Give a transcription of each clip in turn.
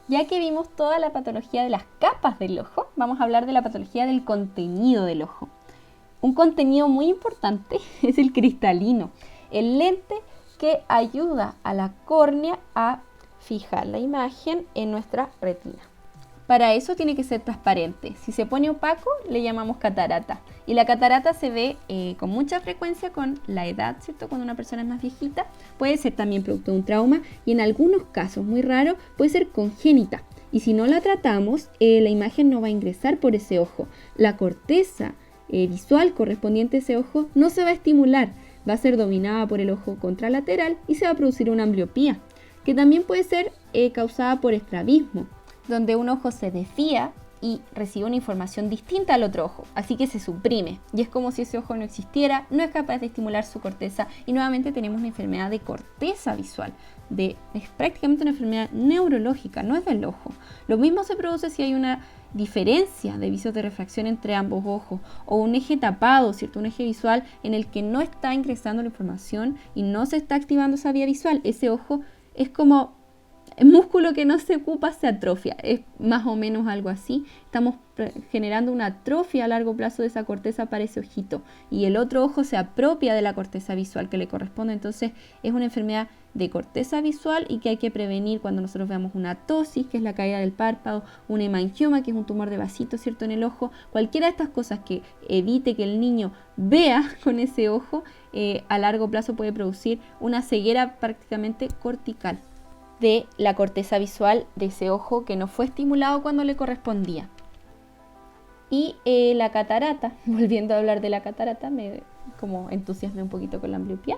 Ya que vimos toda la patología de las capas del ojo, vamos a hablar de la patología del contenido del ojo. Un contenido muy importante es el cristalino, el lente que ayuda a la córnea a fijar la imagen en nuestra retina. Para eso tiene que ser transparente. Si se pone opaco, le llamamos catarata. Y la catarata se ve con mucha frecuencia con la edad, ¿cierto? Cuando una persona es más viejita. Puede ser también producto de un trauma y en algunos casos, muy raro, puede ser congénita. Y si no la tratamos, la imagen no va a ingresar por ese ojo. La corteza visual correspondiente a ese ojo no se va a estimular. Va a ser dominada por el ojo contralateral y se va a producir una ambliopía, que también puede ser causada por estrabismo, donde un ojo se desvía y recibe una información distinta al otro ojo, así que se suprime y es como si ese ojo no existiera, no es capaz de estimular su corteza y nuevamente tenemos una enfermedad de corteza visual, es prácticamente una enfermedad neurológica, no es del ojo. Lo mismo se produce si hay una diferencia de vicios de refracción entre ambos ojos o un eje tapado, ¿cierto? Un eje visual en el que no está ingresando la información y no se está activando esa vía visual. Ese ojo es como el músculo que no se ocupa se atrofia, es más o menos algo así. Estamos generando una atrofia a largo plazo de esa corteza para ese ojito y el otro ojo se apropia de la corteza visual que le corresponde. Entonces es una enfermedad de corteza visual y que hay que prevenir cuando nosotros veamos una ptosis, que es la caída del párpado, un hemangioma, que es un tumor de vasito, ¿cierto?, en el ojo. Cualquiera de estas cosas que evite que el niño vea con ese ojo, a largo plazo puede producir una ceguera prácticamente cortical de la corteza visual de ese ojo que no fue estimulado cuando le correspondía. Y la catarata, volviendo a hablar de la catarata, me como entusiasmé un poquito con la ambliopía,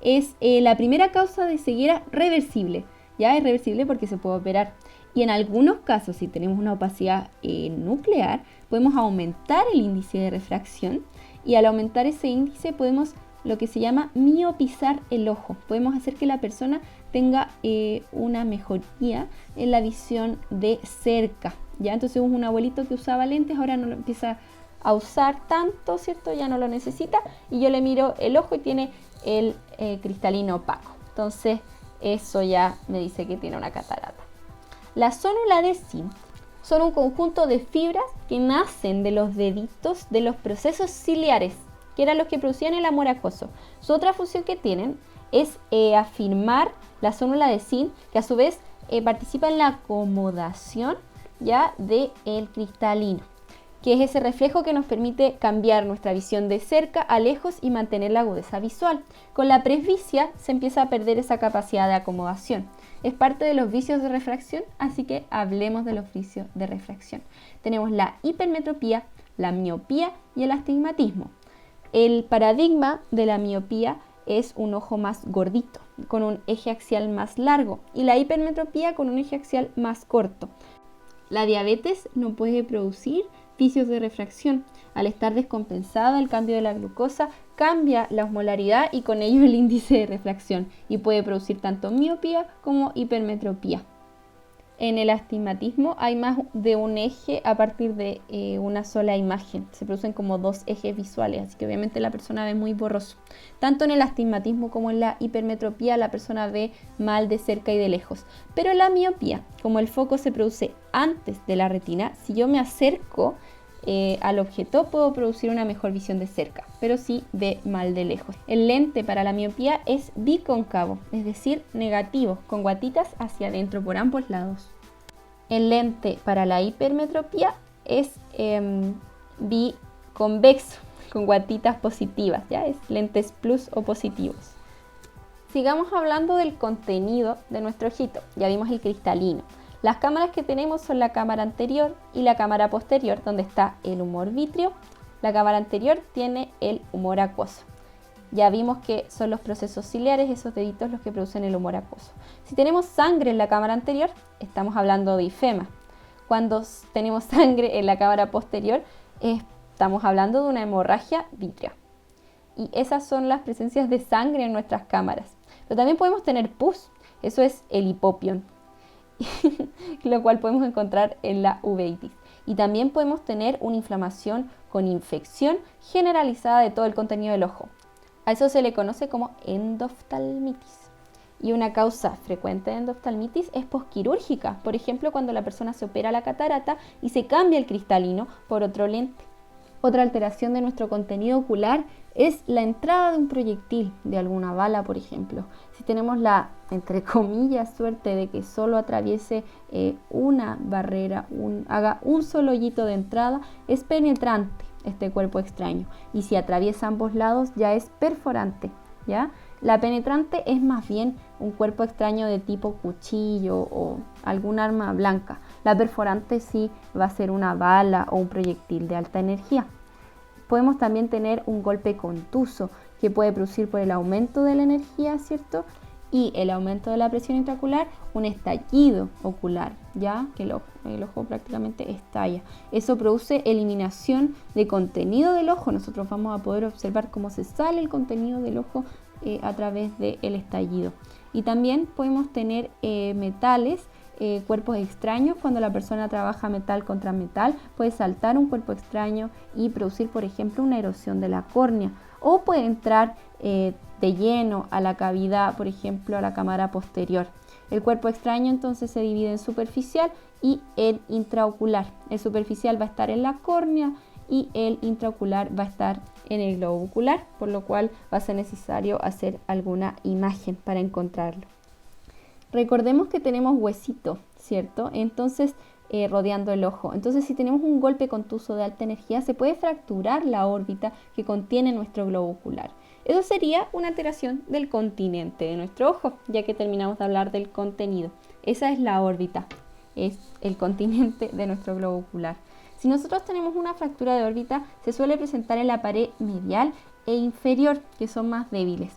es la primera causa de ceguera reversible. Ya es reversible porque se puede operar. Y en algunos casos, si tenemos una opacidad nuclear, podemos aumentar el índice de refracción y al aumentar ese índice podemos lo que se llama miopizar el ojo. Podemos hacer que la persona tenga una mejoría en la visión de cerca. ¿Ya? Entonces un abuelito que usaba lentes ahora no lo empieza a usar tanto, ¿cierto? Ya no lo necesita y yo le miro el ojo y tiene el cristalino opaco. Entonces eso ya me dice que tiene una catarata. La zónula de zinc son un conjunto de fibras que nacen de los deditos de los procesos ciliares, que eran los que producían el amor acuoso. Su otra función que tienen es afirmar la zónula de zinc, que a su vez participa en la acomodación ya del cristalino, que es ese reflejo que nos permite cambiar nuestra visión de cerca a lejos y mantener la agudeza visual. Con la presbicia se empieza a perder esa capacidad de acomodación. Es parte de los vicios de refracción, así que hablemos de los vicios de refracción. Tenemos la hipermetropía, la miopía y el astigmatismo. El paradigma de la miopía es un ojo más gordito, con un eje axial más largo, y la hipermetropía con un eje axial más corto. La diabetes no puede producir vicios de refracción. Al estar descompensada, el cambio de la glucosa cambia la osmolaridad y con ello el índice de refracción y puede producir tanto miopía como hipermetropía. En el astigmatismo hay más de un eje a partir de una sola imagen. Se producen como dos ejes visuales, así que obviamente la persona ve muy borroso. Tanto en el astigmatismo como en la hipermetropía la persona ve mal de cerca y de lejos. Pero en la miopía, como el foco se produce antes de la retina, si yo me acerco al objeto puedo producir una mejor visión de cerca, pero sí ve mal de lejos. El lente para la miopía es bicóncavo, es decir, negativo, con guatitas hacia adentro por ambos lados. El lente para la hipermetropía es biconvexo, con guatitas positivas, ¿ya? Es lentes plus o positivos. Sigamos hablando del contenido de nuestro ojito. Ya vimos el cristalino. Las cámaras que tenemos son la cámara anterior y la cámara posterior, donde está el humor vítreo. La cámara anterior tiene el humor acuoso. Ya vimos que son los procesos ciliares, esos deditos, los que producen el humor acuoso. Si tenemos sangre en la cámara anterior, estamos hablando de ifema. Cuando tenemos sangre en la cámara posterior, estamos hablando de una hemorragia vítrea. Y esas son las presencias de sangre en nuestras cámaras. Pero también podemos tener pus, eso es el hipopión, lo cual podemos encontrar en la uveitis. Y también podemos tener una inflamación con infección generalizada de todo el contenido del ojo. A eso se le conoce como endoftalmitis. Y una causa frecuente de endoftalmitis es posquirúrgica, por ejemplo cuando la persona se opera la catarata y se cambia el cristalino por otro lente. Otra alteración de nuestro contenido ocular es la entrada de un proyectil, de alguna bala por ejemplo. Si tenemos la, entre comillas, suerte de que solo atraviese una barrera, haga un solo hoyito de entrada, es penetrante este cuerpo extraño. Y si atraviesa ambos lados ya es perforante, ¿ya? La penetrante es más bien un cuerpo extraño de tipo cuchillo o algún arma blanca. La perforante sí va a ser una bala o un proyectil de alta energía. Podemos también tener un golpe contuso que puede producir por el aumento de la energía, ¿cierto? Y el aumento de la presión intraocular, un estallido ocular, ya que el ojo prácticamente estalla. Eso produce eliminación de contenido del ojo. Nosotros vamos a poder observar cómo se sale el contenido del ojo a través del estallido. Y también podemos tener metales, cuerpos extraños. Cuando la persona trabaja metal contra metal, puede saltar un cuerpo extraño y producir, por ejemplo, una erosión de la córnea. O puede entrar de lleno a la cavidad, por ejemplo, a la cámara posterior. El cuerpo extraño entonces se divide en superficial y en intraocular. El superficial va a estar en la córnea y el intraocular va a estar en el globo ocular, por lo cual va a ser necesario hacer alguna imagen para encontrarlo. Recordemos que tenemos huesito, ¿cierto? Entonces, rodeando el ojo. Entonces, si tenemos un golpe contuso de alta energía, se puede fracturar la órbita que contiene nuestro globo ocular. Eso sería una alteración del continente de nuestro ojo, ya que terminamos de hablar del contenido. Esa es la órbita, es el continente de nuestro globo ocular. Si nosotros tenemos una fractura de órbita, se suele presentar en la pared medial e inferior, que son más débiles.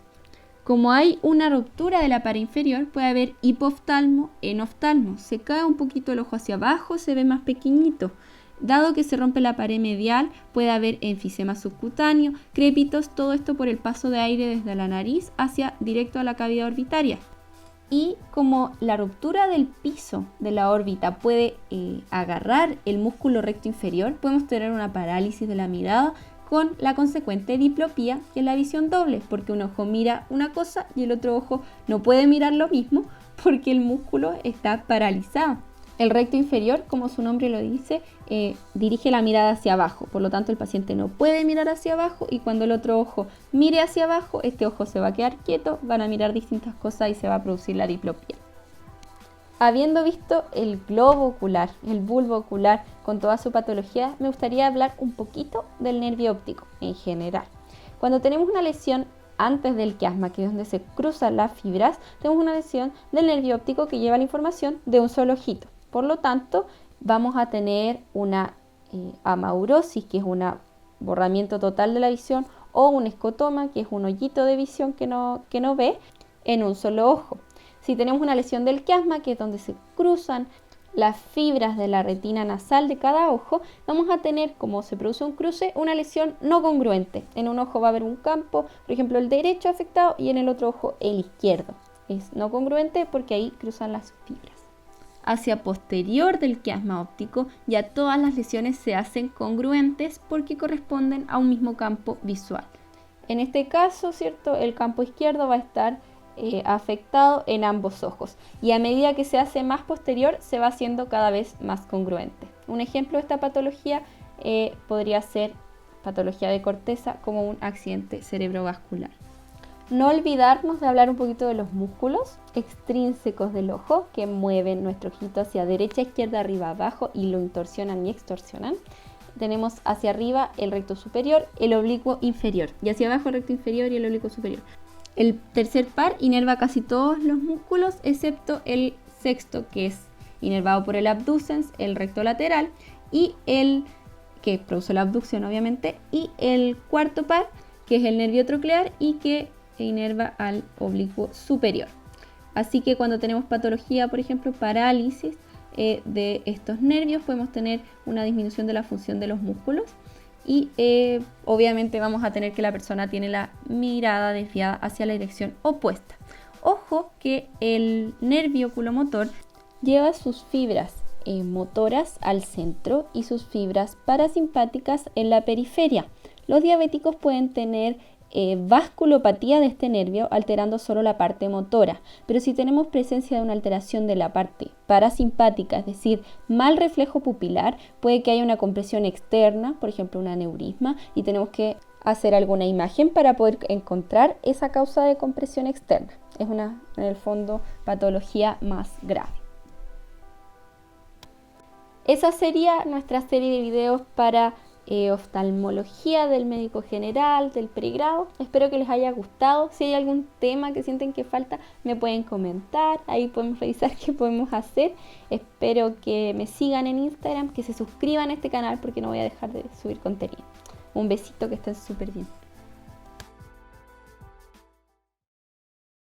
Como hay una ruptura de la pared inferior, puede haber hipoftalmo, enoftalmo. Se cae un poquito el ojo hacia abajo, se ve más pequeñito. Dado que se rompe la pared medial, puede haber enfisema subcutáneo, crépitos, todo esto por el paso de aire desde la nariz hacia directo a la cavidad orbitaria. Y como la ruptura del piso de la órbita puede agarrar el músculo recto inferior, podemos tener una parálisis de la mirada con la consecuente diplopía, que es la visión doble, porque un ojo mira una cosa y el otro ojo no puede mirar lo mismo porque el músculo está paralizado. El recto inferior, como su nombre lo dice, dirige la mirada hacia abajo, por lo tanto el paciente no puede mirar hacia abajo y cuando el otro ojo mire hacia abajo, este ojo se va a quedar quieto, van a mirar distintas cosas y se va a producir la diplopía. Habiendo visto el globo ocular, el bulbo ocular con toda su patología, me gustaría hablar un poquito del nervio óptico en general. Cuando tenemos una lesión antes del quiasma, que es donde se cruzan las fibras, tenemos una lesión del nervio óptico que lleva la información de un solo ojito. Por lo tanto, vamos a tener una amaurosis, que es un borramiento total de la visión, o un escotoma, que es un hoyito de visión que no ve en un solo ojo. Si tenemos una lesión del quiasma, que es donde se cruzan las fibras de la retina nasal de cada ojo, vamos a tener, como se produce un cruce, una lesión no congruente. En un ojo va a haber un campo, por ejemplo el derecho afectado, y en el otro ojo el izquierdo. Es no congruente porque ahí cruzan las fibras. Hacia posterior del quiasma óptico, ya todas las lesiones se hacen congruentes porque corresponden a un mismo campo visual. En este caso, ¿cierto? El campo izquierdo va a estar afectado en ambos ojos y a medida que se hace más posterior se va haciendo cada vez más congruente. Un ejemplo de esta patología podría ser patología de corteza como un accidente cerebrovascular. No olvidarnos de hablar un poquito de los músculos extrínsecos del ojo que mueven nuestro ojito hacia derecha, izquierda, arriba, abajo y lo intorsionan y extorsionan. Tenemos hacia arriba el recto superior, el oblicuo inferior y hacia abajo el recto inferior y el oblicuo superior. El tercer par inerva casi todos los músculos excepto el sexto, que es inervado por el abducens, el recto lateral y el que produce la abducción obviamente, y el cuarto par que es el nervio troclear y que inerva al oblicuo superior. Así que cuando tenemos patología, por ejemplo parálisis de estos nervios, podemos tener una disminución de la función de los músculos y obviamente vamos a tener que la persona tiene la mirada desviada hacia la dirección opuesta. Ojo que el nervio oculomotor lleva sus fibras motoras al centro y sus fibras parasimpáticas en la periferia. Los diabéticos pueden tener vasculopatía de este nervio, alterando solo la parte motora. Pero si tenemos presencia de una alteración de la parte parasimpática, es decir, mal reflejo pupilar, puede que haya una compresión externa, por ejemplo un aneurisma, y tenemos que hacer alguna imagen para poder encontrar esa causa de compresión externa. Es una, en el fondo, patología más grave. Esa sería nuestra serie de videos para oftalmología del médico general, del pregrado. Espero que les haya gustado. Si hay algún tema que sienten que falta, me pueden comentar. Ahí podemos revisar qué podemos hacer. Espero que me sigan en Instagram, que se suscriban a este canal porque no voy a dejar de subir contenido. Un besito, que estén súper bien.